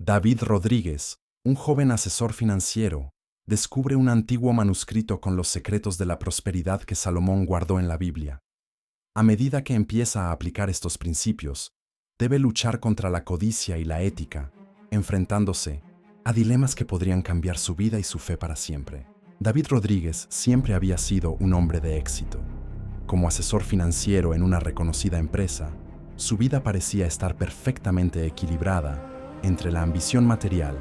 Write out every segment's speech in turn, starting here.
David Rodríguez, un joven asesor financiero, descubre un antiguo manuscrito con los secretos de la prosperidad que Salomón guardó en la Biblia. A medida que empieza a aplicar estos principios, debe luchar contra la codicia y la ética, enfrentándose a dilemas que podrían cambiar su vida y su fe para siempre. David Rodríguez siempre había sido un hombre de éxito. Como asesor financiero en una reconocida empresa, su vida parecía estar perfectamente equilibrada entre la ambición material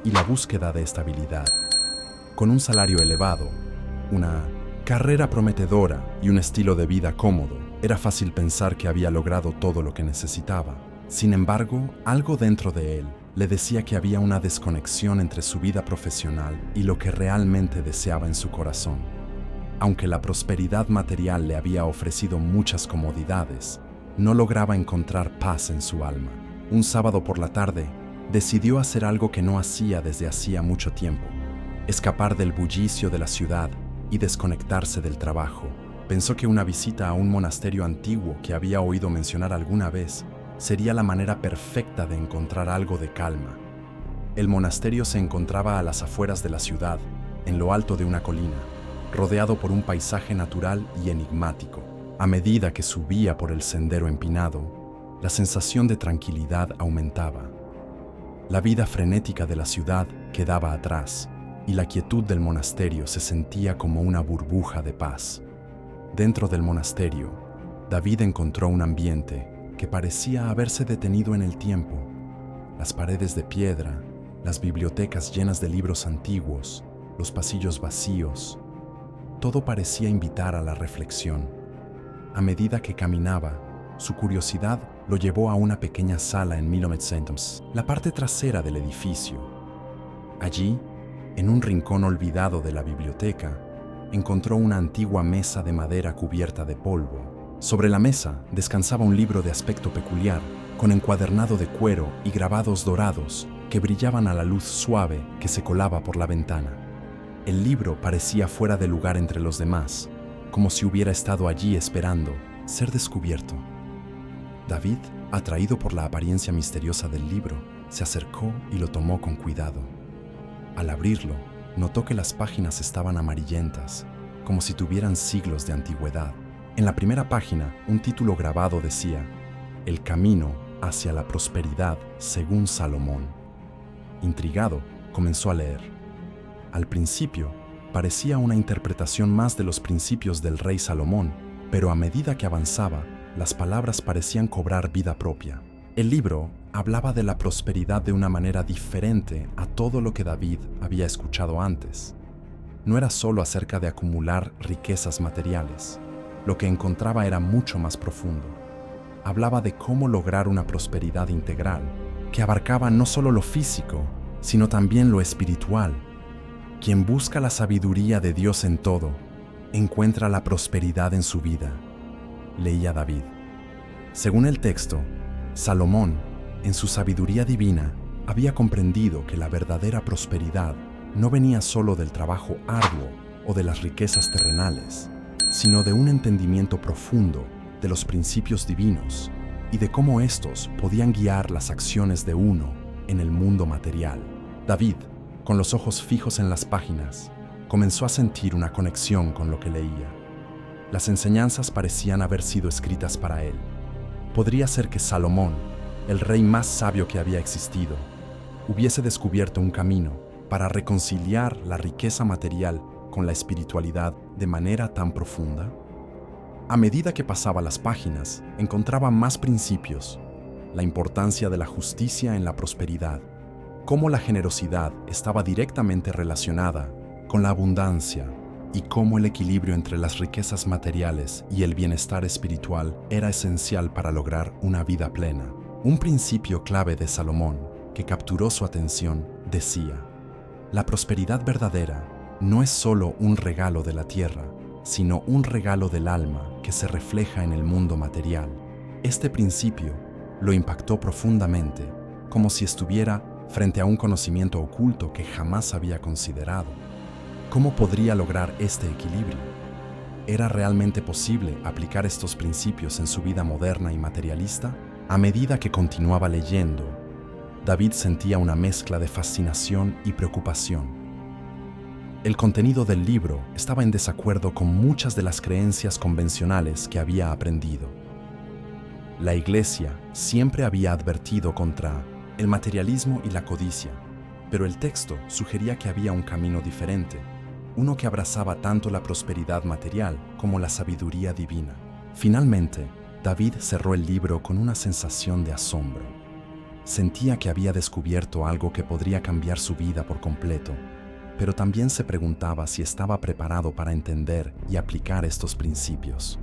y la búsqueda de estabilidad. Con un salario elevado, una carrera prometedora y un estilo de vida cómodo, era fácil pensar que había logrado todo lo que necesitaba. Sin embargo, algo dentro de él le decía que había una desconexión entre su vida profesional y lo que realmente deseaba en su corazón. Aunque la prosperidad material le había ofrecido muchas comodidades, no lograba encontrar paz en su alma. Un sábado por la tarde, decidió hacer algo que no hacía desde hacía mucho tiempo: escapar del bullicio de la ciudad y desconectarse del trabajo. Pensó que una visita a un monasterio antiguo que había oído mencionar alguna vez sería la manera perfecta de encontrar algo de calma. El monasterio se encontraba a las afueras de la ciudad, en lo alto de una colina, rodeado por un paisaje natural y enigmático. A medida que subía por el sendero empinado, la sensación de tranquilidad aumentaba. La vida frenética de la ciudad quedaba atrás, y la quietud del monasterio se sentía como una burbuja de paz. Dentro del monasterio, David encontró un ambiente que parecía haberse detenido en el tiempo. Las paredes de piedra, las bibliotecas llenas de libros antiguos, los pasillos vacíos, todo parecía invitar a la reflexión. A medida que caminaba, su curiosidad lo llevó a una pequeña sala en 1900, la parte trasera del edificio. Allí, en un rincón olvidado de la biblioteca, encontró una antigua mesa de madera cubierta de polvo. Sobre la mesa descansaba un libro de aspecto peculiar, con encuadernado de cuero y grabados dorados que brillaban a la luz suave que se colaba por la ventana. El libro parecía fuera de lugar entre los demás, como si hubiera estado allí esperando ser descubierto. David, atraído por la apariencia misteriosa del libro, se acercó y lo tomó con cuidado. Al abrirlo, notó que las páginas estaban amarillentas, como si tuvieran siglos de antigüedad. En la primera página, un título grabado decía: El camino hacia la prosperidad según Salomón. Intrigado, comenzó a leer. Al principio, parecía una interpretación más de los principios del rey Salomón, pero a medida que avanzaba, las palabras parecían cobrar vida propia. El libro hablaba de la prosperidad de una manera diferente a todo lo que David había escuchado antes. No era solo acerca de acumular riquezas materiales. Lo que encontraba era mucho más profundo. Hablaba de cómo lograr una prosperidad integral, que abarcaba no solo lo físico, sino también lo espiritual. Quien busca la sabiduría de Dios en todo, encuentra la prosperidad en su vida, leía David. Según el texto, Salomón, en su sabiduría divina, había comprendido que la verdadera prosperidad no venía solo del trabajo arduo o de las riquezas terrenales, sino de un entendimiento profundo de los principios divinos y de cómo estos podían guiar las acciones de uno en el mundo material. David, con los ojos fijos en las páginas, comenzó a sentir una conexión con lo que leía. Las enseñanzas parecían haber sido escritas para él. Podría ser que Salomón, el rey más sabio que había existido, hubiese descubierto un camino para reconciliar la riqueza material con la espiritualidad de manera tan profunda. A medida que pasaba las páginas, encontraba más principios: la importancia de la justicia en la prosperidad, cómo la generosidad estaba directamente relacionada con la abundancia y cómo el equilibrio entre las riquezas materiales y el bienestar espiritual era esencial para lograr una vida plena. Un principio clave de Salomón que capturó su atención decía: la prosperidad verdadera no es solo un regalo de la tierra, sino un regalo del alma que se refleja en el mundo material. Este principio lo impactó profundamente, como si estuviera frente a un conocimiento oculto que jamás había considerado. ¿Cómo podría lograr este equilibrio? ¿Era realmente posible aplicar estos principios en su vida moderna y materialista? A medida que continuaba leyendo, David sentía una mezcla de fascinación y preocupación. El contenido del libro estaba en desacuerdo con muchas de las creencias convencionales que había aprendido. La Iglesia siempre había advertido contra el materialismo y la codicia, pero el texto sugería que había un camino diferente, uno que abrazaba tanto la prosperidad material como la sabiduría divina. Finalmente, David cerró el libro con una sensación de asombro. Sentía que había descubierto algo que podría cambiar su vida por completo, pero también se preguntaba si estaba preparado para entender y aplicar estos principios.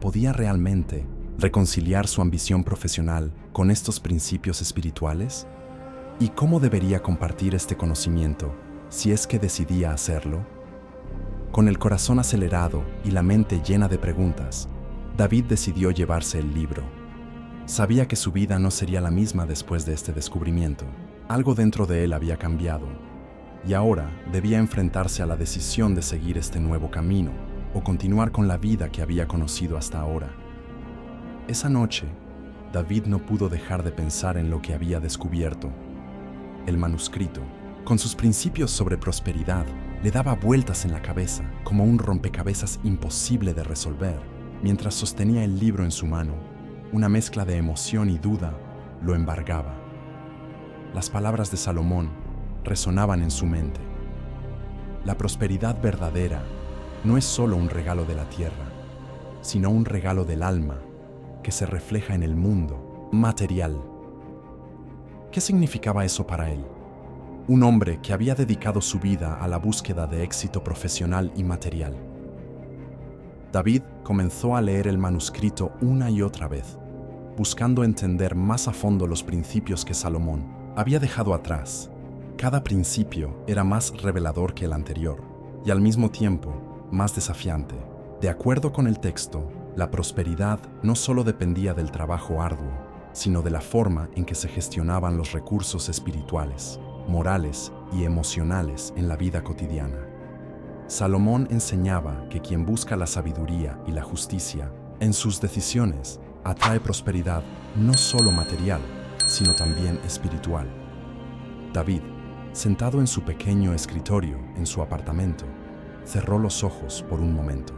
¿Podía realmente reconciliar su ambición profesional con estos principios espirituales? ¿Y cómo debería compartir este conocimiento si es que decidía hacerlo? Con el corazón acelerado y la mente llena de preguntas, David decidió llevarse el libro. Sabía que su vida no sería la misma después de este descubrimiento. Algo dentro de él había cambiado, y ahora debía enfrentarse a la decisión de seguir este nuevo camino o continuar con la vida que había conocido hasta ahora. Esa noche, David no pudo dejar de pensar en lo que había descubierto. El manuscrito, con sus principios sobre prosperidad, le daba vueltas en la cabeza como un rompecabezas imposible de resolver. Mientras sostenía el libro en su mano, una mezcla de emoción y duda lo embargaba. Las palabras de Salomón resonaban en su mente. La prosperidad verdadera no es solo un regalo de la tierra, sino un regalo del alma que se refleja en el mundo material. ¿Qué significaba eso para él? Un hombre que había dedicado su vida a la búsqueda de éxito profesional y material. David comenzó a leer el manuscrito una y otra vez, buscando entender más a fondo los principios que Salomón había dejado atrás. Cada principio era más revelador que el anterior y al mismo tiempo más desafiante. De acuerdo con el texto, la prosperidad no solo dependía del trabajo arduo, sino de la forma en que se gestionaban los recursos espirituales, morales y emocionales en la vida cotidiana. Salomón enseñaba que quien busca la sabiduría y la justicia en sus decisiones atrae prosperidad no solo material, sino también espiritual. David, sentado en su pequeño escritorio en su apartamento, cerró los ojos por un momento.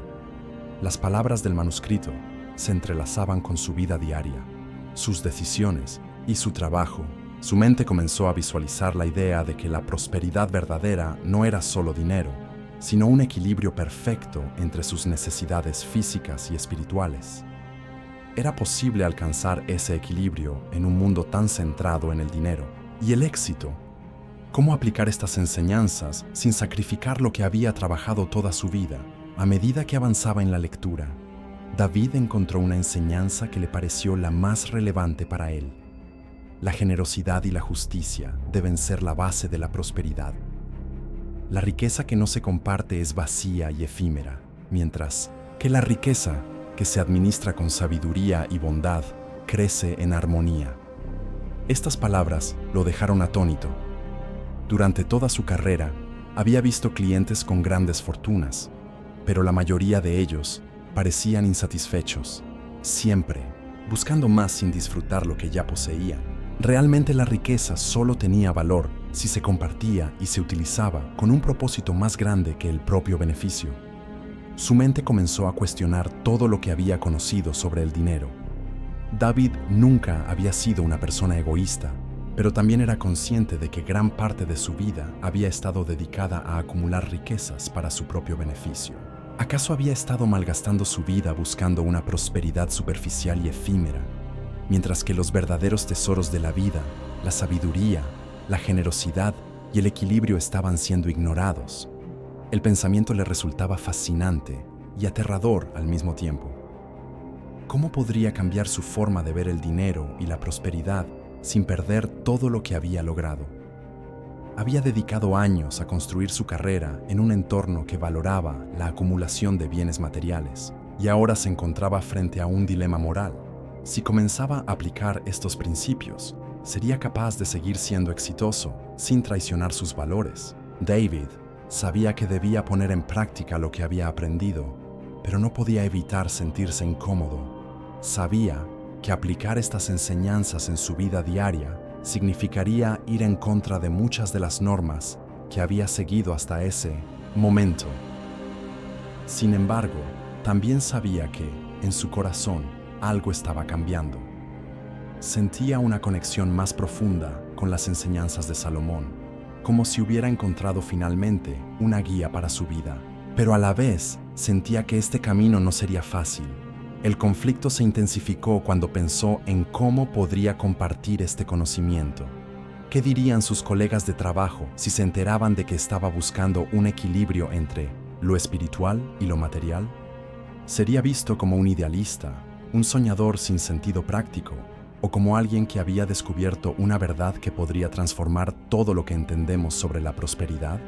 Las palabras del manuscrito se entrelazaban con su vida diaria, sus decisiones y su trabajo. Su mente comenzó a visualizar la idea de que la prosperidad verdadera no era solo dinero, sino un equilibrio perfecto entre sus necesidades físicas y espirituales. Era posible alcanzar ese equilibrio en un mundo tan centrado en el dinero. ¿Y el éxito? ¿Cómo aplicar estas enseñanzas sin sacrificar lo que había trabajado toda su vida? A medida que avanzaba en la lectura, David encontró una enseñanza que le pareció la más relevante para él. La generosidad y la justicia deben ser la base de la prosperidad. La riqueza que no se comparte es vacía y efímera, mientras que la riqueza que se administra con sabiduría y bondad crece en armonía. Estas palabras lo dejaron atónito. Durante toda su carrera, había visto clientes con grandes fortunas, pero la mayoría de ellos parecían insatisfechos, siempre buscando más sin disfrutar lo que ya poseían. Realmente la riqueza solo tenía valor si se compartía y se utilizaba con un propósito más grande que el propio beneficio. Su mente comenzó a cuestionar todo lo que había conocido sobre el dinero. David nunca había sido una persona egoísta, pero también era consciente de que gran parte de su vida había estado dedicada a acumular riquezas para su propio beneficio. ¿Acaso había estado malgastando su vida buscando una prosperidad superficial y efímera, mientras que los verdaderos tesoros de la vida, la sabiduría, la generosidad y el equilibrio estaban siendo ignorados? El pensamiento le resultaba fascinante y aterrador al mismo tiempo. ¿Cómo podría cambiar su forma de ver el dinero y la prosperidad sin perder todo lo que había logrado? Había dedicado años a construir su carrera en un entorno que valoraba la acumulación de bienes materiales, y ahora se encontraba frente a un dilema moral. Si comenzaba a aplicar estos principios, sería capaz de seguir siendo exitoso sin traicionar sus valores. David sabía que debía poner en práctica lo que había aprendido, pero no podía evitar sentirse incómodo. Sabía que aplicar estas enseñanzas en su vida diaria significaría ir en contra de muchas de las normas que había seguido hasta ese momento. Sin embargo, también sabía que, en su corazón, algo estaba cambiando. Sentía una conexión más profunda con las enseñanzas de Salomón, como si hubiera encontrado finalmente una guía para su vida. Pero a la vez, sentía que este camino no sería fácil. El conflicto se intensificó cuando pensó en cómo podría compartir este conocimiento. ¿Qué dirían sus colegas de trabajo si se enteraban de que estaba buscando un equilibrio entre lo espiritual y lo material? ¿Sería visto como un idealista, un soñador sin sentido práctico, o como alguien que había descubierto una verdad que podría transformar todo lo que entendemos sobre la prosperidad?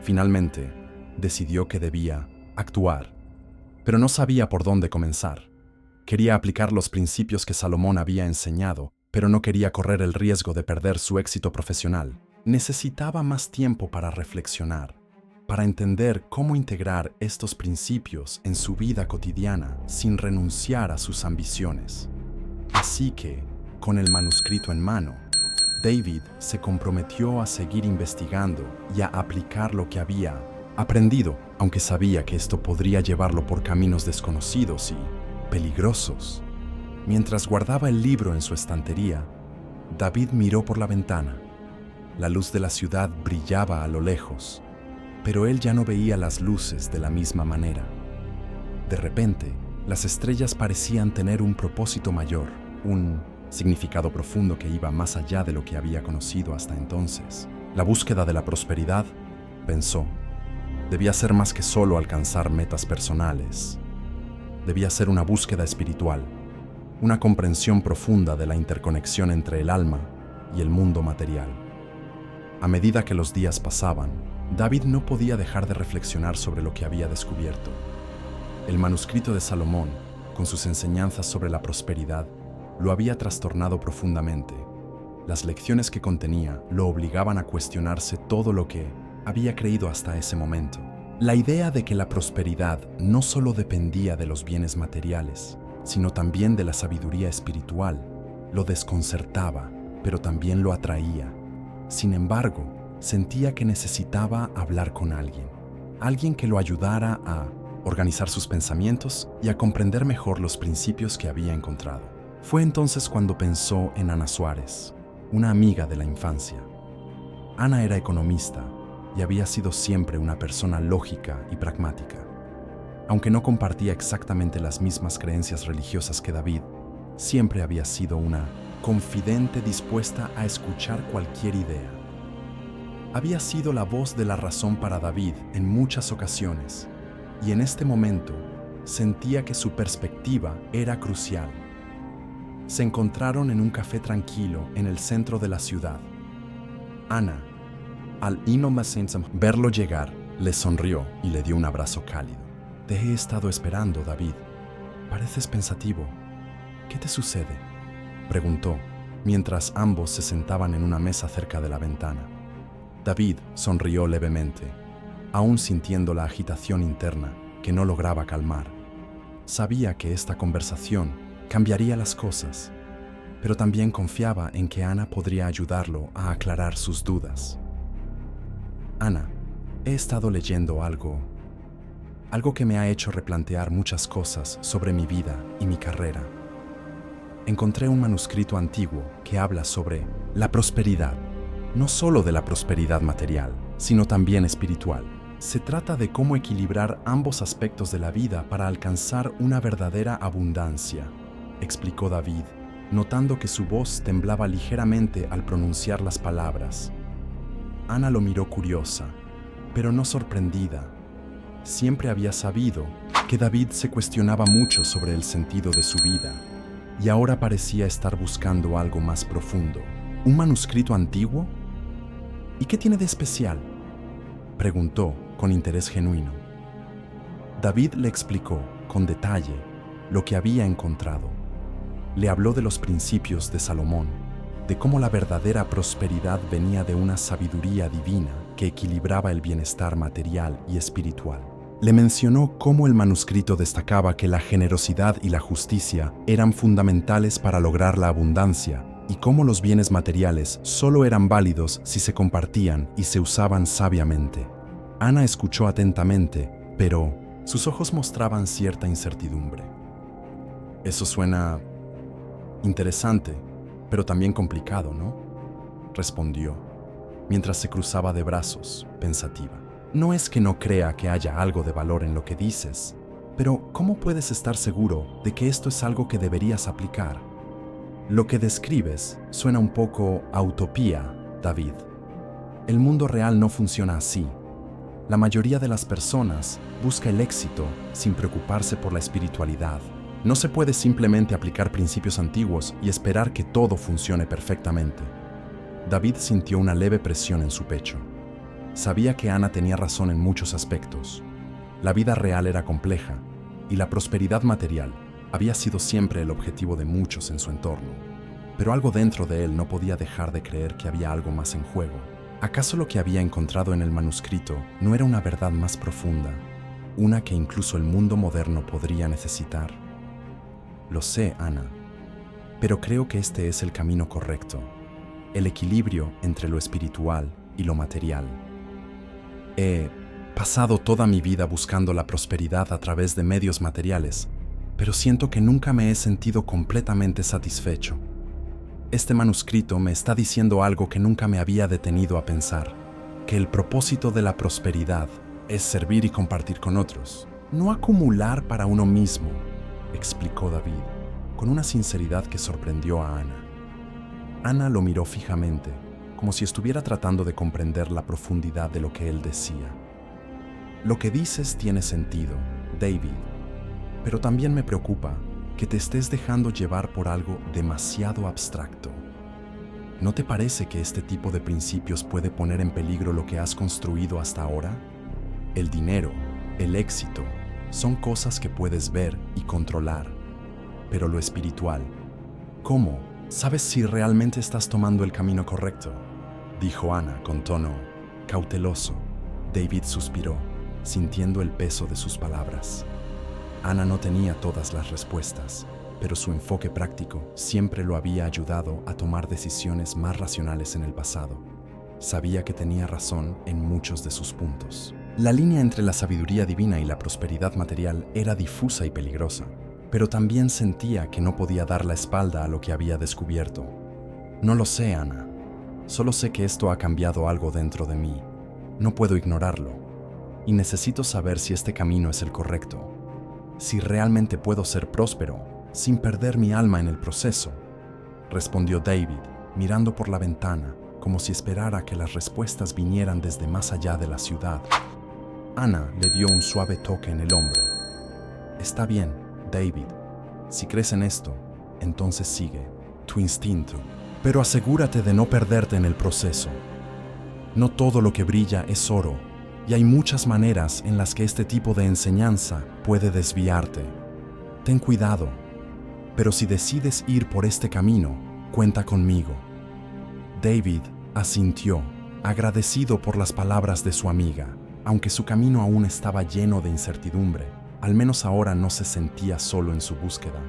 Finalmente, decidió que debía actuar, pero no sabía por dónde comenzar. Quería aplicar los principios que Salomón había enseñado, pero no quería correr el riesgo de perder su éxito profesional. Necesitaba más tiempo para reflexionar, para entender cómo integrar estos principios en su vida cotidiana sin renunciar a sus ambiciones. Así que, con el manuscrito en mano, David se comprometió a seguir investigando y a aplicar lo que había aprendido, aunque sabía que esto podría llevarlo por caminos desconocidos y peligrosos. Mientras guardaba el libro en su estantería, David miró por la ventana. La luz de la ciudad brillaba a lo lejos, pero él ya no veía las luces de la misma manera. De repente, las estrellas parecían tener un propósito mayor, un significado profundo que iba más allá de lo que había conocido hasta entonces. La búsqueda de la prosperidad, pensó, debía ser más que solo alcanzar metas personales. Debía ser una búsqueda espiritual, una comprensión profunda de la interconexión entre el alma y el mundo material. A medida que los días pasaban, David no podía dejar de reflexionar sobre lo que había descubierto. El manuscrito de Salomón, con sus enseñanzas sobre la prosperidad, lo había trastornado profundamente. Las lecciones que contenía lo obligaban a cuestionarse todo lo que había creído hasta ese momento. La idea de que la prosperidad no solo dependía de los bienes materiales, sino también de la sabiduría espiritual, lo desconcertaba, pero también lo atraía. Sin embargo, sentía que necesitaba hablar con alguien que lo ayudara a organizar sus pensamientos y a comprender mejor los principios que había encontrado. Fue entonces cuando pensó en Ana Suárez, una amiga de la infancia. Ana era economista y había sido siempre una persona lógica y pragmática. Aunque no compartía exactamente las mismas creencias religiosas que David, siempre había sido una confidente dispuesta a escuchar cualquier idea. Había sido la voz de la razón para David en muchas ocasiones, y en este momento sentía que su perspectiva era crucial. Se encontraron en un café tranquilo en el centro de la ciudad. Ana, al verlo llegar, le sonrió y le dio un abrazo cálido. Te he estado esperando, David. Pareces pensativo. ¿Qué te sucede?, preguntó, mientras ambos se sentaban en una mesa cerca de la ventana. David sonrió levemente, aún sintiendo la agitación interna que no lograba calmar. Sabía que esta conversación cambiaría las cosas, pero también confiaba en que Ana podría ayudarlo a aclarar sus dudas. Ana, he estado leyendo algo que me ha hecho replantear muchas cosas sobre mi vida y mi carrera. Encontré un manuscrito antiguo que habla sobre la prosperidad, no solo de la prosperidad material, sino también espiritual. Se trata de cómo equilibrar ambos aspectos de la vida para alcanzar una verdadera abundancia, explicó David, notando que su voz temblaba ligeramente al pronunciar las palabras. Ana lo miró curiosa, pero no sorprendida. Siempre había sabido que David se cuestionaba mucho sobre el sentido de su vida, y ahora parecía estar buscando algo más profundo. ¿Un manuscrito antiguo? ¿Y qué tiene de especial?, preguntó con interés genuino. David le explicó con detalle lo que había encontrado. Le habló de los principios de Salomón, de cómo la verdadera prosperidad venía de una sabiduría divina que equilibraba el bienestar material y espiritual. Le mencionó cómo el manuscrito destacaba que la generosidad y la justicia eran fundamentales para lograr la abundancia y cómo los bienes materiales solo eran válidos si se compartían y se usaban sabiamente. Ana escuchó atentamente, pero sus ojos mostraban cierta incertidumbre. Eso suena interesante, pero también complicado, ¿no? Respondió, mientras se cruzaba de brazos, pensativa. No es que no crea que haya algo de valor en lo que dices, pero ¿cómo puedes estar seguro de que esto es algo que deberías aplicar? Lo que describes suena un poco a utopía, David. El mundo real no funciona así. La mayoría de las personas busca el éxito sin preocuparse por la espiritualidad. No se puede simplemente aplicar principios antiguos y esperar que todo funcione perfectamente. David sintió una leve presión en su pecho. Sabía que Ana tenía razón en muchos aspectos. La vida real era compleja y la prosperidad material había sido siempre el objetivo de muchos en su entorno. Pero algo dentro de él no podía dejar de creer que había algo más en juego. ¿Acaso lo que había encontrado en el manuscrito no era una verdad más profunda, una que incluso el mundo moderno podría necesitar? Lo sé, Ana, pero creo que este es el camino correcto, el equilibrio entre lo espiritual y lo material. He pasado toda mi vida buscando la prosperidad a través de medios materiales, pero siento que nunca me he sentido completamente satisfecho. Este manuscrito me está diciendo algo que nunca me había detenido a pensar, que el propósito de la prosperidad es servir y compartir con otros, no acumular para uno mismo, explicó David, con una sinceridad que sorprendió a Ana. Ana lo miró fijamente, como si estuviera tratando de comprender la profundidad de lo que él decía. Lo que dices tiene sentido, David, pero también me preocupa que te estés dejando llevar por algo demasiado abstracto. ¿No te parece que este tipo de principios puede poner en peligro lo que has construido hasta ahora? El dinero, el éxito, son cosas que puedes ver y controlar, pero lo espiritual, ¿cómo sabes si realmente estás tomando el camino correcto?, dijo Ana con tono cauteloso. David suspiró, sintiendo el peso de sus palabras. Ana no tenía todas las respuestas, pero su enfoque práctico siempre lo había ayudado a tomar decisiones más racionales en el pasado. Sabía que tenía razón en muchos de sus puntos. La línea entre la sabiduría divina y la prosperidad material era difusa y peligrosa, pero también sentía que no podía dar la espalda a lo que había descubierto. No lo sé, Ana. Solo sé que esto ha cambiado algo dentro de mí. No puedo ignorarlo. Y necesito saber si este camino es el correcto. Si realmente puedo ser próspero, sin perder mi alma en el proceso, respondió David, mirando por la ventana, como si esperara que las respuestas vinieran desde más allá de la ciudad. Ana le dio un suave toque en el hombro. Está bien, David. Si crees en esto, entonces sigue tu instinto. Pero asegúrate de no perderte en el proceso. No todo lo que brilla es oro, y hay muchas maneras en las que este tipo de enseñanza puede desviarte. Ten cuidado, pero si decides ir por este camino, cuenta conmigo. David asintió, agradecido por las palabras de su amiga. Aunque su camino aún estaba lleno de incertidumbre, al menos ahora no se sentía solo en su búsqueda.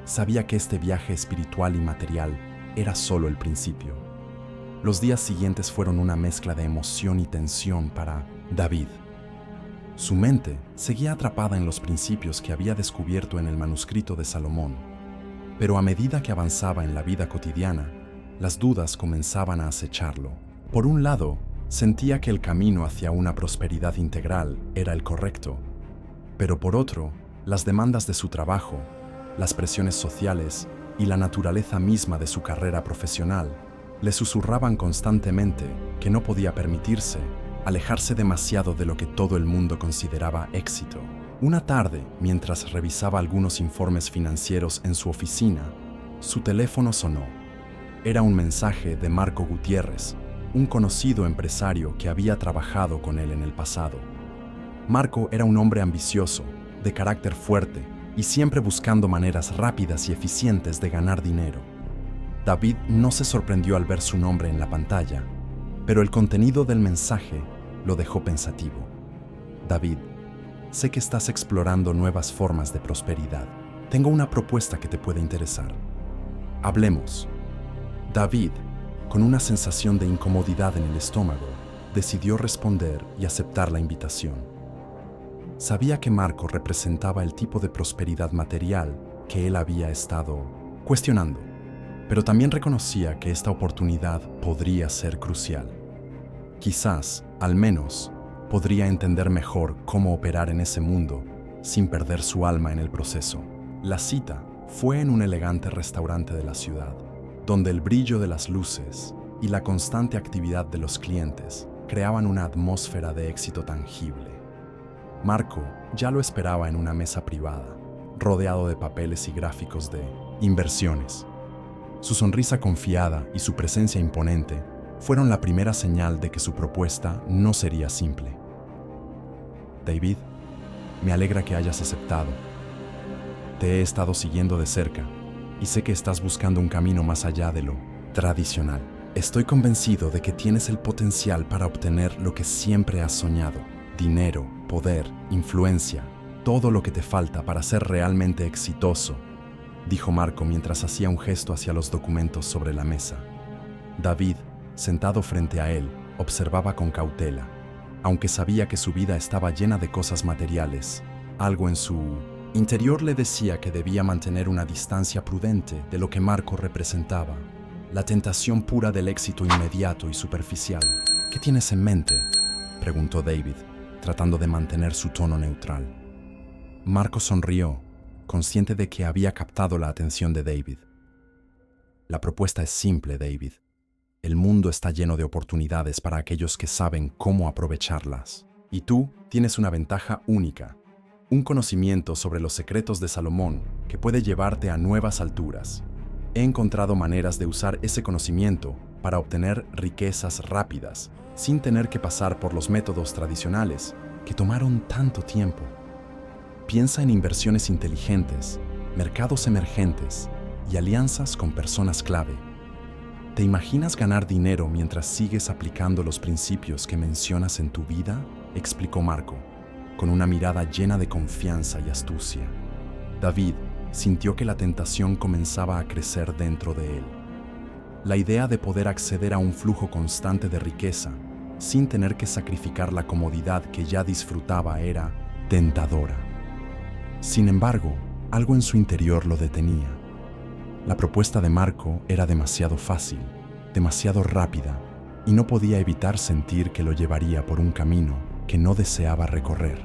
Sabía que este viaje espiritual y material era solo el principio. Los días siguientes fueron una mezcla de emoción y tensión para David. Su mente seguía atrapada en los principios que había descubierto en el manuscrito de Salomón, pero a medida que avanzaba en la vida cotidiana, las dudas comenzaban a acecharlo. Por un lado, sentía que el camino hacia una prosperidad integral era el correcto, pero por otro, las demandas de su trabajo, las presiones sociales y la naturaleza misma de su carrera profesional le susurraban constantemente que no podía permitirse alejarse demasiado de lo que todo el mundo consideraba éxito. Una tarde, mientras revisaba algunos informes financieros en su oficina, su teléfono sonó. Era un mensaje de Marco Gutiérrez, un conocido empresario que había trabajado con él en el pasado. Marco era un hombre ambicioso, de carácter fuerte y siempre buscando maneras rápidas y eficientes de ganar dinero. David no se sorprendió al ver su nombre en la pantalla, pero el contenido del mensaje lo dejó pensativo. David, sé que estás explorando nuevas formas de prosperidad. Tengo una propuesta que te puede interesar. Hablemos. David, con una sensación de incomodidad en el estómago, decidió responder y aceptar la invitación. Sabía que Marco representaba el tipo de prosperidad material que él había estado cuestionando, pero también reconocía que esta oportunidad podría ser crucial. Quizás, al menos, podría entender mejor cómo operar en ese mundo sin perder su alma en el proceso. La cita fue en un elegante restaurante de la ciudad, donde el brillo de las luces y la constante actividad de los clientes creaban una atmósfera de éxito tangible. Marco ya lo esperaba en una mesa privada, rodeado de papeles y gráficos de inversiones. Su sonrisa confiada y su presencia imponente fueron la primera señal de que su propuesta no sería simple. David, me alegra que hayas aceptado. Te he estado siguiendo de cerca y sé que estás buscando un camino más allá de lo tradicional. Estoy convencido de que tienes el potencial para obtener lo que siempre has soñado: dinero, poder, influencia, todo lo que te falta para ser realmente exitoso, dijo Marco mientras hacía un gesto hacia los documentos sobre la mesa. David, sentado frente a él, observaba con cautela. Aunque sabía que su vida estaba llena de cosas materiales, algo en su interior le decía que debía mantener una distancia prudente de lo que Marco representaba, la tentación pura del éxito inmediato y superficial. ¿Qué tienes en mente?, preguntó David, tratando de mantener su tono neutral. Marco sonrió, consciente de que había captado la atención de David. La propuesta es simple, David. El mundo está lleno de oportunidades para aquellos que saben cómo aprovecharlas. Y tú tienes una ventaja única: un conocimiento sobre los secretos de Salomón que puede llevarte a nuevas alturas. He encontrado maneras de usar ese conocimiento para obtener riquezas rápidas, sin tener que pasar por los métodos tradicionales que tomaron tanto tiempo. Piensa en inversiones inteligentes, mercados emergentes y alianzas con personas clave. ¿Te imaginas ganar dinero mientras sigues aplicando los principios que mencionas en tu vida?, explicó Marco, con una mirada llena de confianza y astucia. David sintió que la tentación comenzaba a crecer dentro de él. La idea de poder acceder a un flujo constante de riqueza sin tener que sacrificar la comodidad que ya disfrutaba era tentadora. Sin embargo, algo en su interior lo detenía. La propuesta de Marco era demasiado fácil, demasiado rápida, y no podía evitar sentir que lo llevaría por un camino que no deseaba recorrer.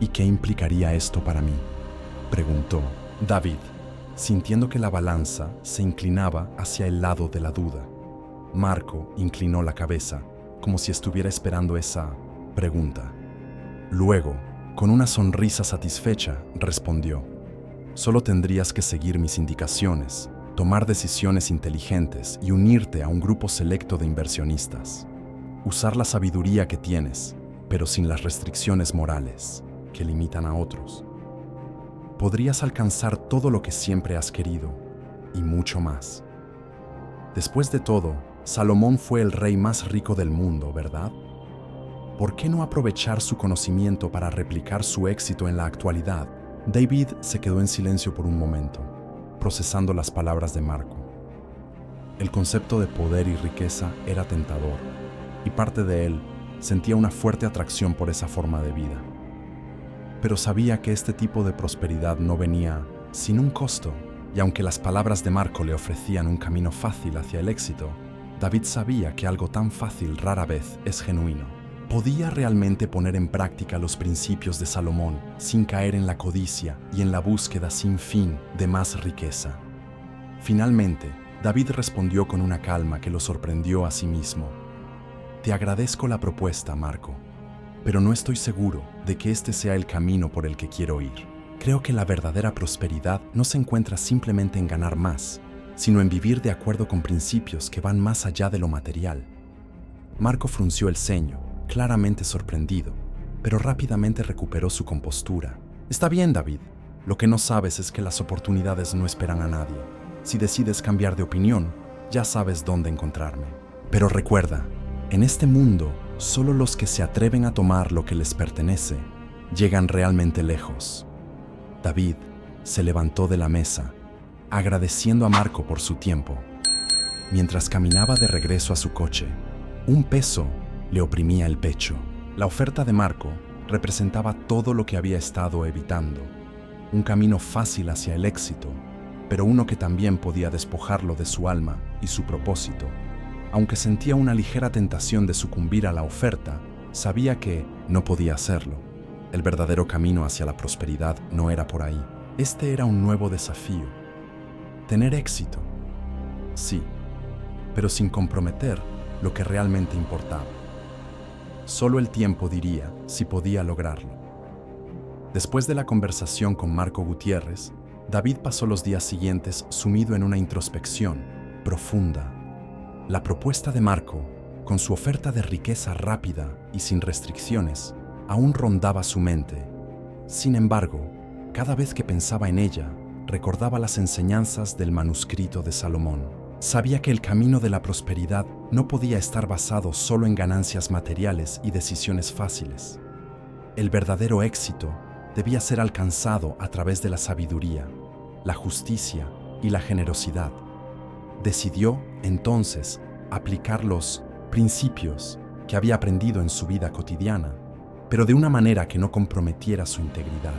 ¿Y qué implicaría esto para mí?, preguntó David, sintiendo que la balanza se inclinaba hacia el lado de la duda. Marco inclinó la cabeza, como si estuviera esperando esa pregunta. Luego, con una sonrisa satisfecha, respondió: solo tendrías que seguir mis indicaciones, tomar decisiones inteligentes y unirte a un grupo selecto de inversionistas. Usar la sabiduría que tienes, pero sin las restricciones morales que limitan a otros. Podrías alcanzar todo lo que siempre has querido, y mucho más. Después de todo, Salomón fue el rey más rico del mundo, ¿verdad? ¿Por qué no aprovechar su conocimiento para replicar su éxito en la actualidad? David se quedó en silencio por un momento, procesando las palabras de Marco. El concepto de poder y riqueza era tentador, y parte de él sentía una fuerte atracción por esa forma de vida. Pero sabía que este tipo de prosperidad no venía sin un costo, y aunque las palabras de Marco le ofrecían un camino fácil hacia el éxito, David sabía que algo tan fácil rara vez es genuino. ¿Podía realmente poner en práctica los principios de Salomón sin caer en la codicia y en la búsqueda sin fin de más riqueza? Finalmente, David respondió con una calma que lo sorprendió a sí mismo. Te agradezco la propuesta, Marco, pero no estoy seguro de que este sea el camino por el que quiero ir. Creo que la verdadera prosperidad no se encuentra simplemente en ganar más, sino en vivir de acuerdo con principios que van más allá de lo material. Marco frunció el ceño, claramente sorprendido, pero rápidamente recuperó su compostura. Está bien, David. Lo que no sabes es que las oportunidades no esperan a nadie. Si decides cambiar de opinión, ya sabes dónde encontrarme. Pero recuerda, en este mundo, solo los que se atreven a tomar lo que les pertenece llegan realmente lejos. David se levantó de la mesa, agradeciendo a Marco por su tiempo. mientras caminaba de regreso a su coche. Un peso le oprimía el pecho. La oferta de Marco representaba todo lo que había estado evitando. Un camino fácil hacia el éxito, pero uno que también podía despojarlo de su alma y su propósito. Aunque sentía una ligera tentación de sucumbir a la oferta, sabía que no podía hacerlo. El verdadero camino hacia la prosperidad no era por ahí. Este era un nuevo desafío. Tener éxito. Sí, pero sin comprometer lo que realmente importaba. Solo el tiempo diría si podía lograrlo. Después de la conversación con Marco Gutiérrez, David pasó los días siguientes sumido en una introspección profunda. La propuesta de Marco, con su oferta de riqueza rápida y sin restricciones, aún rondaba su mente. Sin embargo, cada vez que pensaba en ella, recordaba las enseñanzas del manuscrito de Salomón. Sabía que el camino de la prosperidad no podía estar basado solo en ganancias materiales y decisiones fáciles. El verdadero éxito debía ser alcanzado a través de la sabiduría, la justicia y la generosidad. Decidió, entonces, aplicar los principios que había aprendido en su vida cotidiana, pero de una manera que no comprometiera su integridad.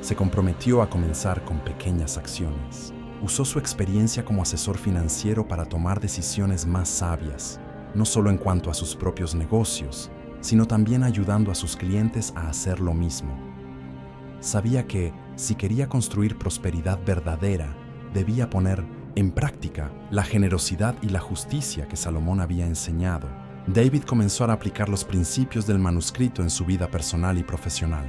Se comprometió a comenzar con pequeñas acciones. Usó su experiencia como asesor financiero para tomar decisiones más sabias, no solo en cuanto a sus propios negocios, sino también ayudando a sus clientes a hacer lo mismo. Sabía que, si quería construir prosperidad verdadera, debía poner en práctica la generosidad y la justicia que Salomón había enseñado. David comenzó a aplicar los principios del manuscrito en su vida personal y profesional.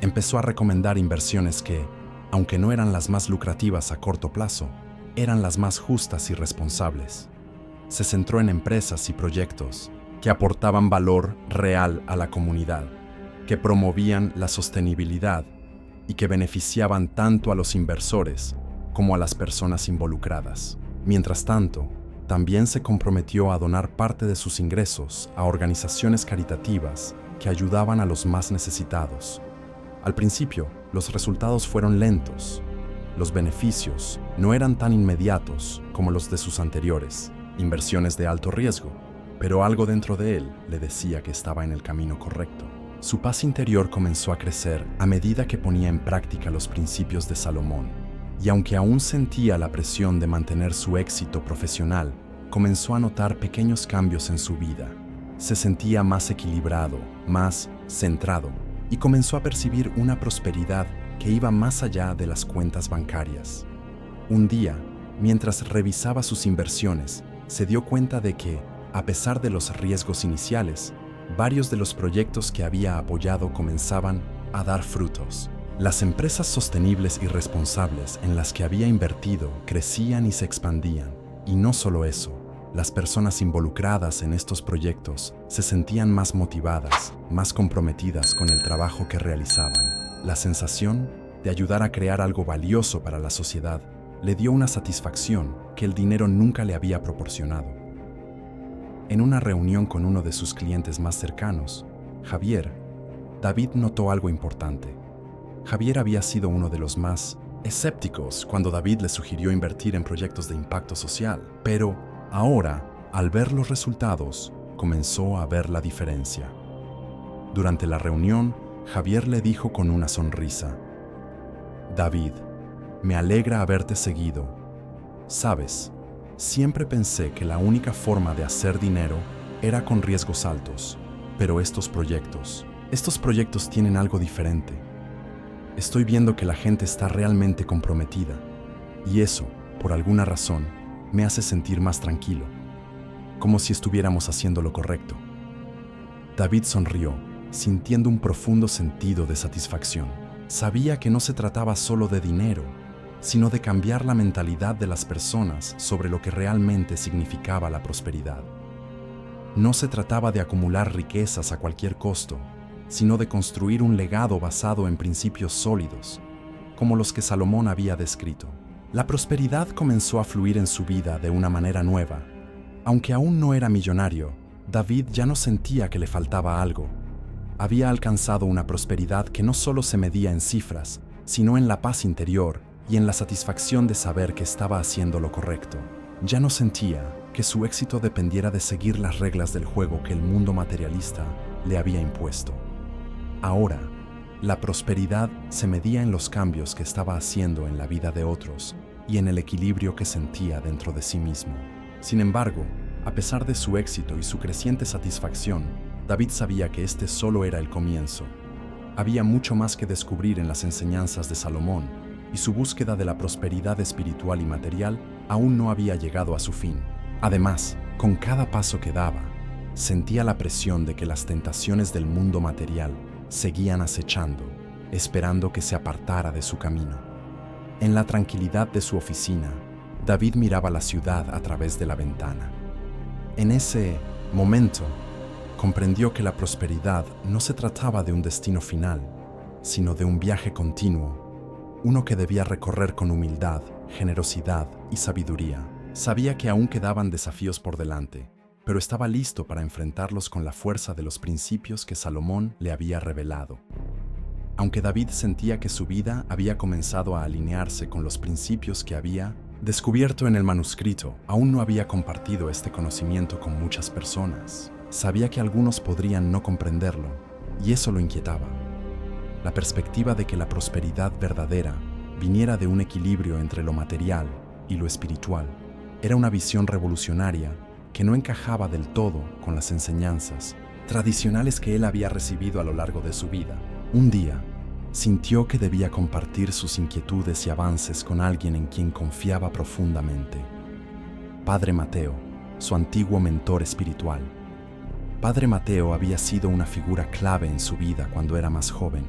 Empezó a recomendar inversiones que, aunque no eran las más lucrativas a corto plazo, eran las más justas y responsables. Se centró en empresas y proyectos que aportaban valor real a la comunidad, que promovían la sostenibilidad y que beneficiaban tanto a los inversores como a las personas involucradas. Mientras tanto, también se comprometió a donar parte de sus ingresos a organizaciones caritativas que ayudaban a los más necesitados. Al principio, los resultados fueron lentos. Los beneficios no eran tan inmediatos como los de sus anteriores, inversiones de alto riesgo, pero algo dentro de él le decía que estaba en el camino correcto. Su paz interior comenzó a crecer a medida que ponía en práctica los principios de Salomón, y aunque aún sentía la presión de mantener su éxito profesional, comenzó a notar pequeños cambios en su vida. Se sentía más equilibrado, más centrado, y comenzó a percibir una prosperidad que iba más allá de las cuentas bancarias. Un día, mientras revisaba sus inversiones, se dio cuenta de que, a pesar de los riesgos iniciales, varios de los proyectos que había apoyado comenzaban a dar frutos. Las empresas sostenibles y responsables en las que había invertido crecían y se expandían. Y no solo eso, las personas involucradas en estos proyectos se sentían más motivadas, más comprometidas con el trabajo que realizaban. La sensación de ayudar a crear algo valioso para la sociedad le dio una satisfacción que el dinero nunca le había proporcionado. En una reunión con uno de sus clientes más cercanos, Javier, David notó algo importante. Javier había sido uno de los más escépticos cuando David le sugirió invertir en proyectos de impacto social, pero ahora, al ver los resultados, comenzó a ver la diferencia. Durante la reunión, Javier le dijo con una sonrisa: «David, me alegra haberte seguido. Sabes, siempre pensé que la única forma de hacer dinero era con riesgos altos, pero estos proyectos tienen algo diferente. Estoy viendo que la gente está realmente comprometida, y eso, por alguna razón, me hace sentir más tranquilo, como si estuviéramos haciendo lo correcto». David sonrió, sintiendo un profundo sentido de satisfacción. Sabía que no se trataba solo de dinero, sino de cambiar la mentalidad de las personas sobre lo que realmente significaba la prosperidad. No se trataba de acumular riquezas a cualquier costo, sino de construir un legado basado en principios sólidos, como los que Salomón había descrito. La prosperidad comenzó a fluir en su vida de una manera nueva. Aunque aún no era millonario, David ya no sentía que le faltaba algo. Había alcanzado una prosperidad que no solo se medía en cifras, sino en la paz interior y en la satisfacción de saber que estaba haciendo lo correcto. Ya no sentía que su éxito dependiera de seguir las reglas del juego que el mundo materialista le había impuesto. Ahora, la prosperidad se medía en los cambios que estaba haciendo en la vida de otros y en el equilibrio que sentía dentro de sí mismo. Sin embargo, a pesar de su éxito y su creciente satisfacción, David sabía que este solo era el comienzo. Había mucho más que descubrir en las enseñanzas de Salomón, y su búsqueda de la prosperidad espiritual y material aún no había llegado a su fin. Además, con cada paso que daba, sentía la presión de que las tentaciones del mundo material seguían acechando, esperando que se apartara de su camino. En la tranquilidad de su oficina, David miraba la ciudad a través de la ventana. En ese momento, comprendió que la prosperidad no se trataba de un destino final, sino de un viaje continuo, uno que debía recorrer con humildad, generosidad y sabiduría. Sabía que aún quedaban desafíos por delante, pero estaba listo para enfrentarlos con la fuerza de los principios que Salomón le había revelado. Aunque David sentía que su vida había comenzado a alinearse con los principios que había descubierto en el manuscrito, aún no había compartido este conocimiento con muchas personas. Sabía que algunos podrían no comprenderlo, y eso lo inquietaba. La perspectiva de que la prosperidad verdadera viniera de un equilibrio entre lo material y lo espiritual era una visión revolucionaria que no encajaba del todo con las enseñanzas tradicionales que él había recibido a lo largo de su vida. Un día, sintió que debía compartir sus inquietudes y avances con alguien en quien confiaba profundamente. Padre Mateo, su antiguo mentor espiritual. Padre Mateo había sido una figura clave en su vida cuando era más joven,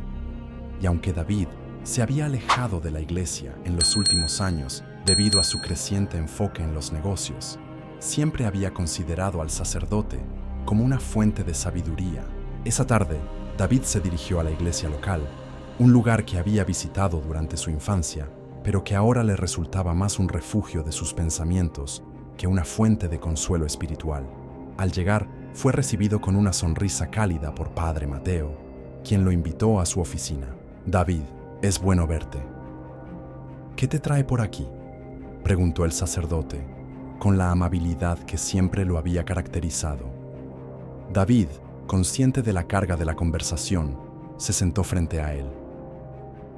y aunque David se había alejado de la iglesia en los últimos años debido a su creciente enfoque en los negocios, siempre había considerado al sacerdote como una fuente de sabiduría. Esa tarde, David se dirigió a la iglesia local, un lugar que había visitado durante su infancia, pero que ahora le resultaba más un refugio de sus pensamientos que una fuente de consuelo espiritual. Al llegar, fue recibido con una sonrisa cálida por Padre Mateo, quien lo invitó a su oficina. «David, es bueno verte». «¿Qué te trae por aquí?», preguntó el sacerdote, con la amabilidad que siempre lo había caracterizado. David, consciente de la carga de la conversación, se sentó frente a él.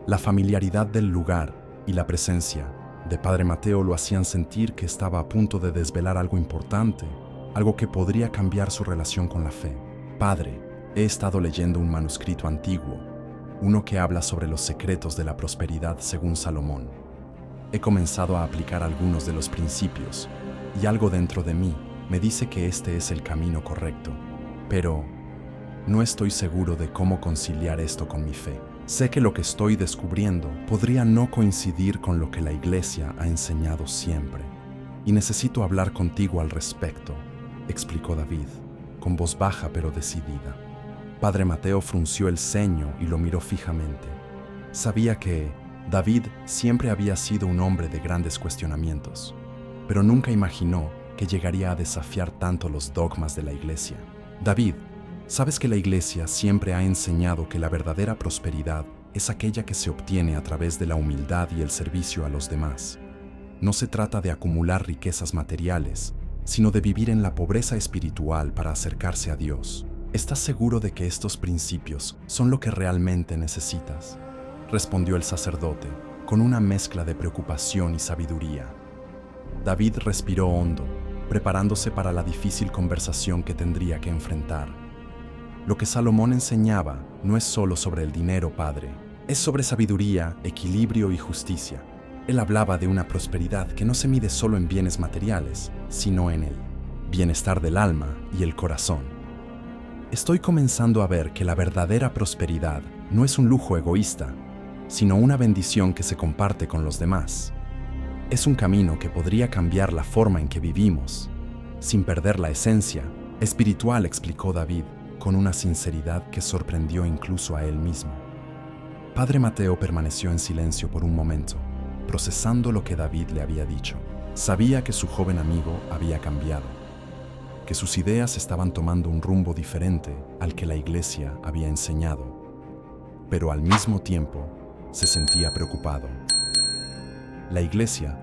La familiaridad del lugar y la presencia de Padre Mateo lo hacían sentir que estaba a punto de desvelar algo importante, algo que podría cambiar su relación con la fe. «Padre, he estado leyendo un manuscrito antiguo, uno que habla sobre los secretos de la prosperidad según Salomón. He comenzado a aplicar algunos de los principios, y algo dentro de mí me dice que este es el camino correcto, pero no estoy seguro de cómo conciliar esto con mi fe. Sé que lo que estoy descubriendo podría no coincidir con lo que la Iglesia ha enseñado siempre, y necesito hablar contigo al respecto», explicó David, con voz baja pero decidida. Padre Mateo frunció el ceño y lo miró fijamente. Sabía que David siempre había sido un hombre de grandes cuestionamientos, pero nunca imaginó que llegaría a desafiar tanto los dogmas de la Iglesia. «David, sabes que la Iglesia siempre ha enseñado que la verdadera prosperidad es aquella que se obtiene a través de la humildad y el servicio a los demás. No se trata de acumular riquezas materiales, sino de vivir en la pobreza espiritual para acercarse a Dios. ¿Estás seguro de que estos principios son lo que realmente necesitas?», respondió el sacerdote, con una mezcla de preocupación y sabiduría. David respiró hondo, preparándose para la difícil conversación que tendría que enfrentar. «Lo que Salomón enseñaba no es solo sobre el dinero, padre. Es sobre sabiduría, equilibrio y justicia. Él hablaba de una prosperidad que no se mide solo en bienes materiales, sino en el bienestar del alma y el corazón. Estoy comenzando a ver que la verdadera prosperidad no es un lujo egoísta, sino una bendición que se comparte con los demás. Es un camino que podría cambiar la forma en que vivimos, sin perder la esencia espiritual», explicó David, con una sinceridad que sorprendió incluso a él mismo. Padre Mateo permaneció en silencio por un momento, procesando lo que David le había dicho. Sabía que su joven amigo había cambiado, que sus ideas estaban tomando un rumbo diferente al que la Iglesia había enseñado, pero al mismo tiempo se sentía preocupado. La Iglesia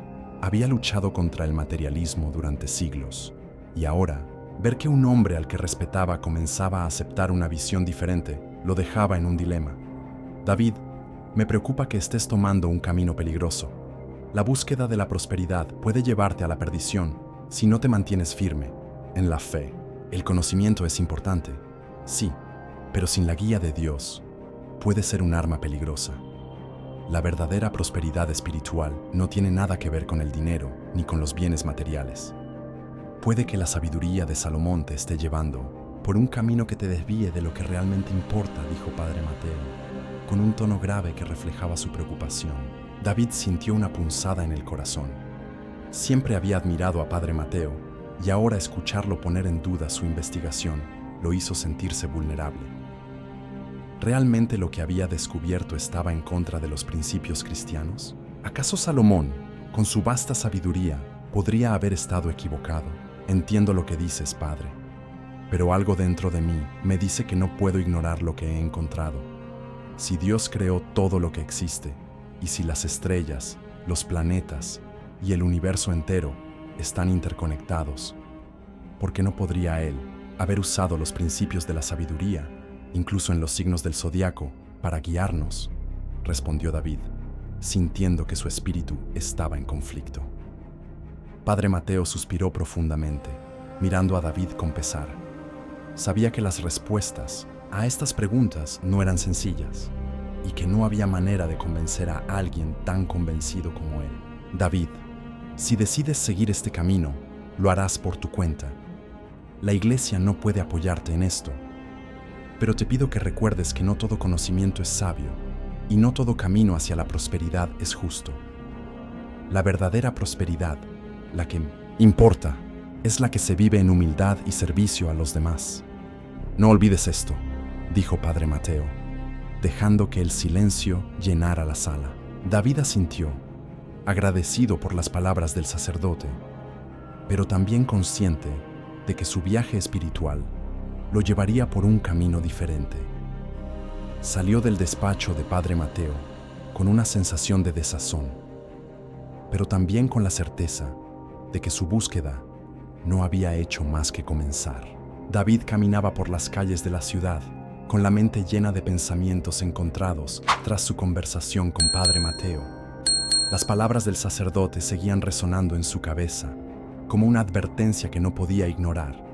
Había luchado contra el materialismo durante siglos, y ahora, ver que un hombre al que respetaba comenzaba a aceptar una visión diferente lo dejaba en un dilema. David, me preocupa que estés tomando un camino peligroso. La búsqueda de la prosperidad puede llevarte a la perdición si no te mantienes firme en la fe. El conocimiento es importante, sí, pero sin la guía de Dios, puede ser un arma peligrosa. La verdadera prosperidad espiritual no tiene nada que ver con el dinero ni con los bienes materiales. Puede que la sabiduría de Salomón te esté llevando por un camino que te desvíe de lo que realmente importa, dijo Padre Mateo, con un tono grave que reflejaba su preocupación. David sintió una punzada en el corazón. Siempre había admirado a Padre Mateo, y ahora escucharlo poner en duda su investigación lo hizo sentirse vulnerable. ¿Realmente lo que había descubierto estaba en contra de los principios cristianos? ¿Acaso Salomón, con su vasta sabiduría, podría haber estado equivocado? Entiendo lo que dices, Padre, pero algo dentro de mí me dice que no puedo ignorar lo que he encontrado. Si Dios creó todo lo que existe, y si las estrellas, los planetas y el universo entero están interconectados, ¿por qué no podría Él haber usado los principios de la sabiduría, incluso en los signos del zodiaco, para guiarnos? Respondió David, sintiendo que su espíritu estaba en conflicto. Padre Mateo suspiró profundamente, mirando a David con pesar. Sabía que las respuestas a estas preguntas no eran sencillas y que no había manera de convencer a alguien tan convencido como él. David, si decides seguir este camino, lo harás por tu cuenta. La Iglesia no puede apoyarte en esto, pero te pido que recuerdes que no todo conocimiento es sabio y no todo camino hacia la prosperidad es justo. La verdadera prosperidad, la que importa, es la que se vive en humildad y servicio a los demás. No olvides esto, dijo Padre Mateo, dejando que el silencio llenara la sala. David asintió, agradecido por las palabras del sacerdote, pero también consciente de que su viaje espiritual lo llevaría por un camino diferente. Salió del despacho de Padre Mateo con una sensación de desazón, pero también con la certeza de que su búsqueda no había hecho más que comenzar. David caminaba por las calles de la ciudad, con la mente llena de pensamientos encontrados tras su conversación con Padre Mateo. Las palabras del sacerdote seguían resonando en su cabeza, como una advertencia que no podía ignorar.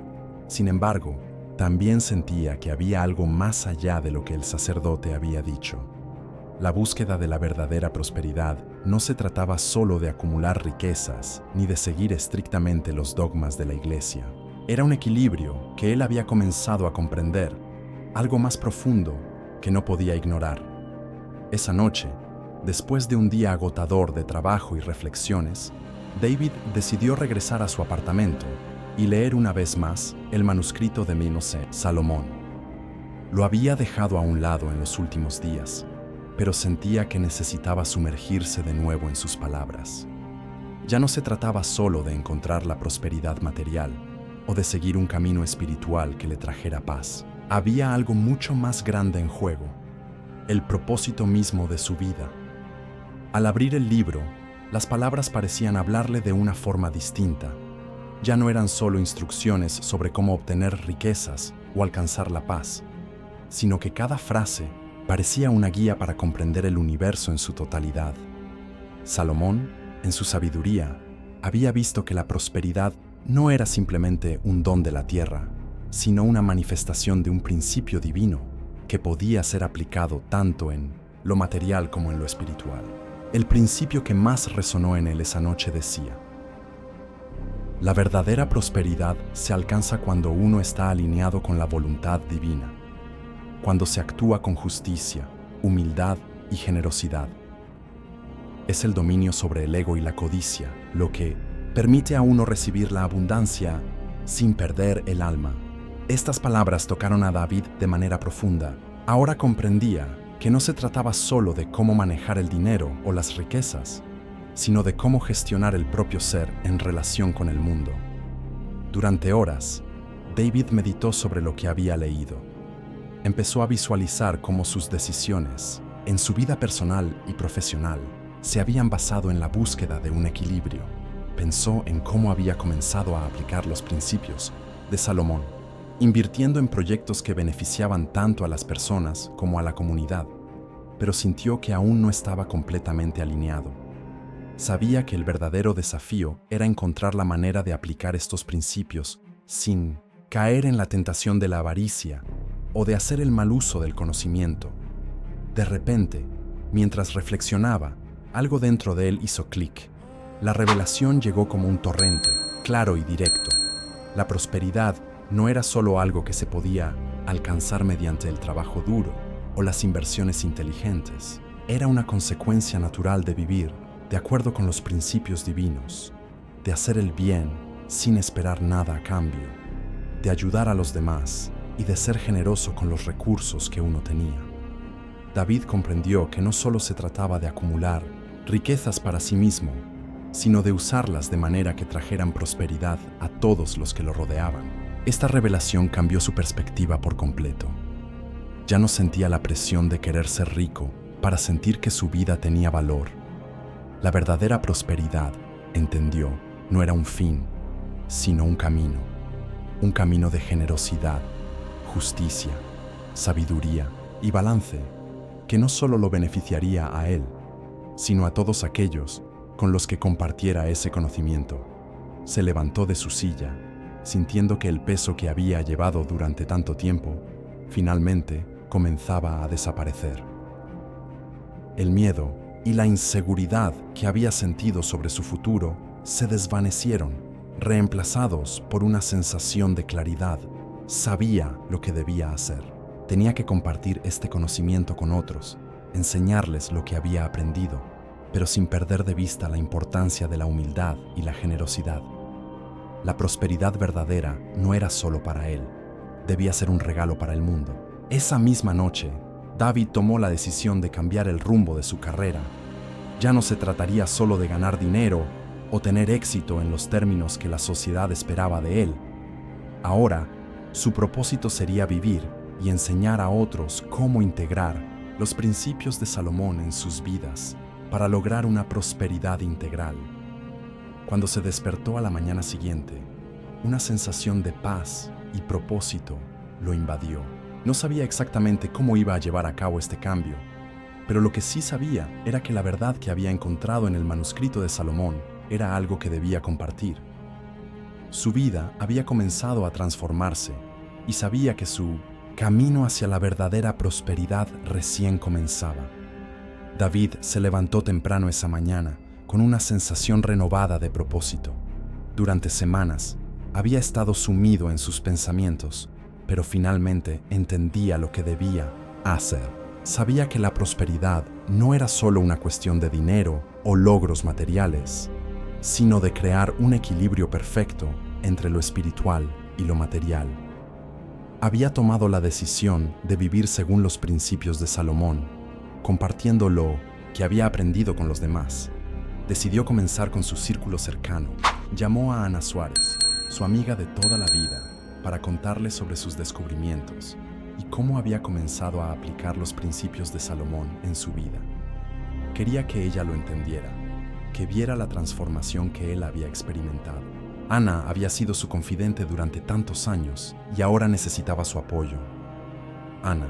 Sin embargo, también sentía que había algo más allá de lo que el sacerdote había dicho. La búsqueda de la verdadera prosperidad no se trataba solo de acumular riquezas ni de seguir estrictamente los dogmas de la Iglesia. Era un equilibrio que él había comenzado a comprender, algo más profundo que no podía ignorar. Esa noche, después de un día agotador de trabajo y reflexiones, David decidió regresar a su apartamento y leer una vez más el manuscrito de Salomón. Lo había dejado a un lado en los últimos días, pero sentía que necesitaba sumergirse de nuevo en sus palabras. Ya no se trataba solo de encontrar la prosperidad material o de seguir un camino espiritual que le trajera paz. Había algo mucho más grande en juego, el propósito mismo de su vida. Al abrir el libro, las palabras parecían hablarle de una forma distinta. Ya no eran solo instrucciones sobre cómo obtener riquezas o alcanzar la paz, sino que cada frase parecía una guía para comprender el universo en su totalidad. Salomón, en su sabiduría, había visto que la prosperidad no era simplemente un don de la tierra, sino una manifestación de un principio divino que podía ser aplicado tanto en lo material como en lo espiritual. El principio que más resonó en él esa noche decía: la verdadera prosperidad se alcanza cuando uno está alineado con la voluntad divina, cuando se actúa con justicia, humildad y generosidad. Es el dominio sobre el ego y la codicia lo que permite a uno recibir la abundancia sin perder el alma. Estas palabras tocaron a David de manera profunda. Ahora comprendía que no se trataba solo de cómo manejar el dinero o las riquezas, sino de cómo gestionar el propio ser en relación con el mundo. Durante horas, David meditó sobre lo que había leído. Empezó a visualizar cómo sus decisiones, en su vida personal y profesional, se habían basado en la búsqueda de un equilibrio. pensó en cómo había comenzado a aplicar los principios de Salomón, invirtiendo en proyectos que beneficiaban tanto a las personas como a la comunidad, pero sintió que aún no estaba completamente alineado. Sabía que el verdadero desafío era encontrar la manera de aplicar estos principios sin caer en la tentación de la avaricia o de hacer el mal uso del conocimiento. De repente, mientras reflexionaba, algo dentro de él hizo clic. La revelación llegó como un torrente, claro y directo. La prosperidad no era solo algo que se podía alcanzar mediante el trabajo duro o las inversiones inteligentes. Era una consecuencia natural de vivir de acuerdo con los principios divinos, de hacer el bien sin esperar nada a cambio, de ayudar a los demás y de ser generoso con los recursos que uno tenía. David comprendió que no solo se trataba de acumular riquezas para sí mismo, sino de usarlas de manera que trajeran prosperidad a todos los que lo rodeaban. Esta revelación cambió su perspectiva por completo. Ya no sentía la presión de querer ser rico para sentir que su vida tenía valor. La verdadera prosperidad, entendió, no era un fin, sino un camino de generosidad, justicia, sabiduría y balance, que no solo lo beneficiaría a él, sino a todos aquellos con los que compartiera ese conocimiento. Se levantó de su silla, sintiendo que el peso que había llevado durante tanto tiempo, finalmente comenzaba a desaparecer. El miedo y la inseguridad que había sentido sobre su futuro se desvanecieron, reemplazados por una sensación de claridad. Sabía lo que debía hacer. Tenía que compartir este conocimiento con otros, enseñarles lo que había aprendido, pero sin perder de vista la importancia de la humildad y la generosidad. La prosperidad verdadera no era solo para él, debía ser un regalo para el mundo. Esa misma noche, David tomó la decisión de cambiar el rumbo de su carrera. Ya no se trataría solo de ganar dinero o tener éxito en los términos que la sociedad esperaba de él. Ahora, su propósito sería vivir y enseñar a otros cómo integrar los principios de Salomón en sus vidas para lograr una prosperidad integral. Cuando se despertó a la mañana siguiente, una sensación de paz y propósito lo invadió. No sabía exactamente cómo iba a llevar a cabo este cambio, pero lo que sí sabía era que la verdad que había encontrado en el manuscrito de Salomón era algo que debía compartir. Su vida había comenzado a transformarse y sabía que su camino hacia la verdadera prosperidad recién comenzaba. David se levantó temprano esa mañana con una sensación renovada de propósito. Durante semanas había estado sumido en sus pensamientos, pero finalmente entendía lo que debía hacer. Sabía que la prosperidad no era solo una cuestión de dinero o logros materiales, sino de crear un equilibrio perfecto entre lo espiritual y lo material. Había tomado la decisión de vivir según los principios de Salomón, compartiendo lo que había aprendido con los demás. Decidió comenzar con su círculo cercano. Llamó a Ana Suárez, su amiga de toda la vida, para contarle sobre sus descubrimientos y cómo había comenzado a aplicar los principios de Salomón en su vida. Quería que ella lo entendiera, que viera la transformación que él había experimentado. Ana había sido su confidente durante tantos años y ahora necesitaba su apoyo. Ana,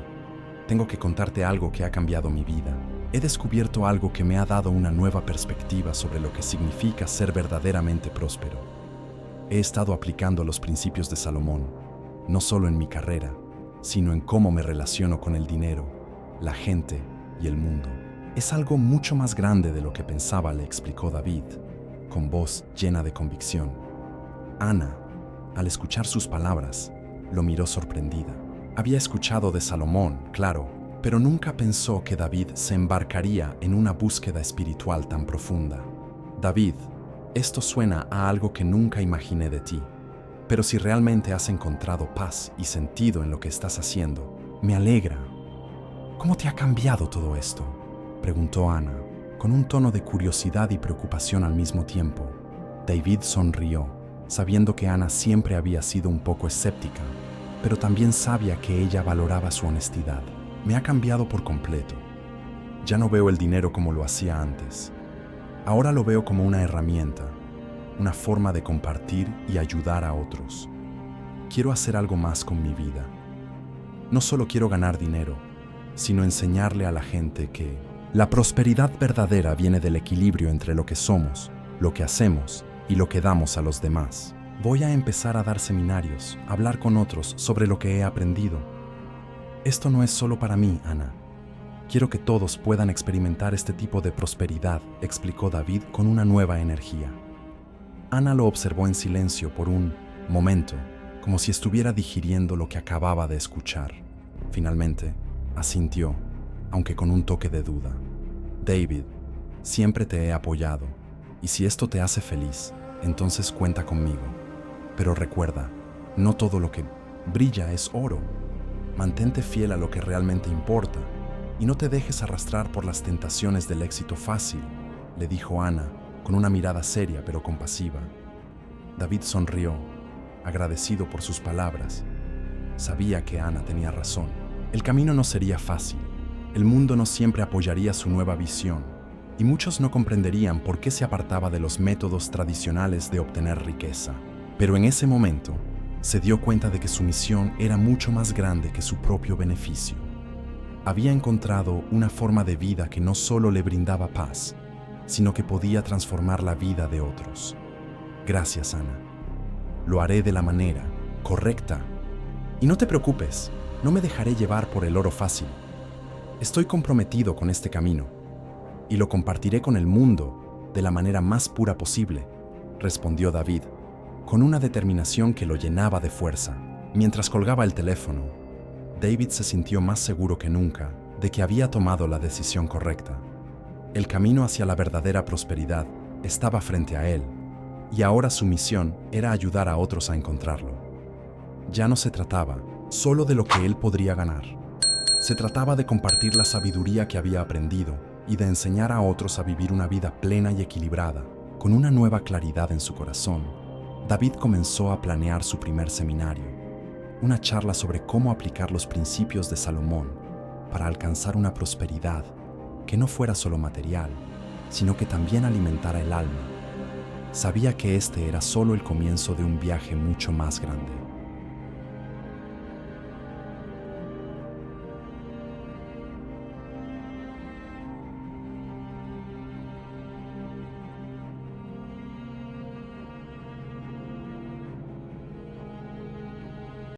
tengo que contarte algo que ha cambiado mi vida. He descubierto algo que me ha dado una nueva perspectiva sobre lo que significa ser verdaderamente próspero. He estado aplicando los principios de Salomón, no solo en mi carrera, sino en cómo me relaciono con el dinero, la gente y el mundo. Es algo mucho más grande de lo que pensaba, le explicó David, con voz llena de convicción. Ana, al escuchar sus palabras, lo miró sorprendida. Había escuchado de Salomón, claro, pero nunca pensó que David se embarcaría en una búsqueda espiritual tan profunda. David, esto suena a algo que nunca imaginé de ti, pero si realmente has encontrado paz y sentido en lo que estás haciendo, me alegra. ¿Cómo te ha cambiado todo esto?, preguntó Ana, con un tono de curiosidad y preocupación al mismo tiempo. David sonrió, sabiendo que Ana siempre había sido un poco escéptica, pero también sabía que ella valoraba su honestidad. Me ha cambiado por completo. Ya no veo el dinero como lo hacía antes. Ahora lo veo como una herramienta, una forma de compartir y ayudar a otros. Quiero hacer algo más con mi vida. No solo quiero ganar dinero, sino enseñarle a la gente que la prosperidad verdadera viene del equilibrio entre lo que somos, lo que hacemos y lo que damos a los demás. Voy a empezar a dar seminarios, a hablar con otros sobre lo que he aprendido. Esto no es solo para mí, Ana. Quiero que todos puedan experimentar este tipo de prosperidad, explicó David con una nueva energía. Ana lo observó en silencio por un momento, como si estuviera digiriendo lo que acababa de escuchar. Finalmente, asintió, aunque con un toque de duda. David, siempre te he apoyado, y si esto te hace feliz, entonces cuenta conmigo. Pero recuerda, no todo lo que brilla es oro. Mantente fiel a lo que realmente importa, y no te dejes arrastrar por las tentaciones del éxito fácil, le dijo Ana, con una mirada seria pero compasiva. David sonrió, agradecido por sus palabras. Sabía que Ana tenía razón. El camino no sería fácil. El mundo no siempre apoyaría su nueva visión, y muchos no comprenderían por qué se apartaba de los métodos tradicionales de obtener riqueza. Pero en ese momento, se dio cuenta de que su misión era mucho más grande que su propio beneficio. Había encontrado una forma de vida que no solo le brindaba paz, sino que podía transformar la vida de otros. Gracias, Ana. Lo haré de la manera correcta. Y no te preocupes, no me dejaré llevar por el oro fácil. Estoy comprometido con este camino, y lo compartiré con el mundo de la manera más pura posible, respondió David, con una determinación que lo llenaba de fuerza. Mientras colgaba el teléfono, David se sintió más seguro que nunca de que había tomado la decisión correcta. El camino hacia la verdadera prosperidad estaba frente a él, y ahora su misión era ayudar a otros a encontrarlo. Ya no se trataba solo de lo que él podría ganar. Se trataba de compartir la sabiduría que había aprendido y de enseñar a otros a vivir una vida plena y equilibrada. Con una nueva claridad en su corazón, David comenzó a planear su primer seminario, una charla sobre cómo aplicar los principios de Salomón para alcanzar una prosperidad que no fuera solo material, sino que también alimentara el alma. Sabía que este era solo el comienzo de un viaje mucho más grande.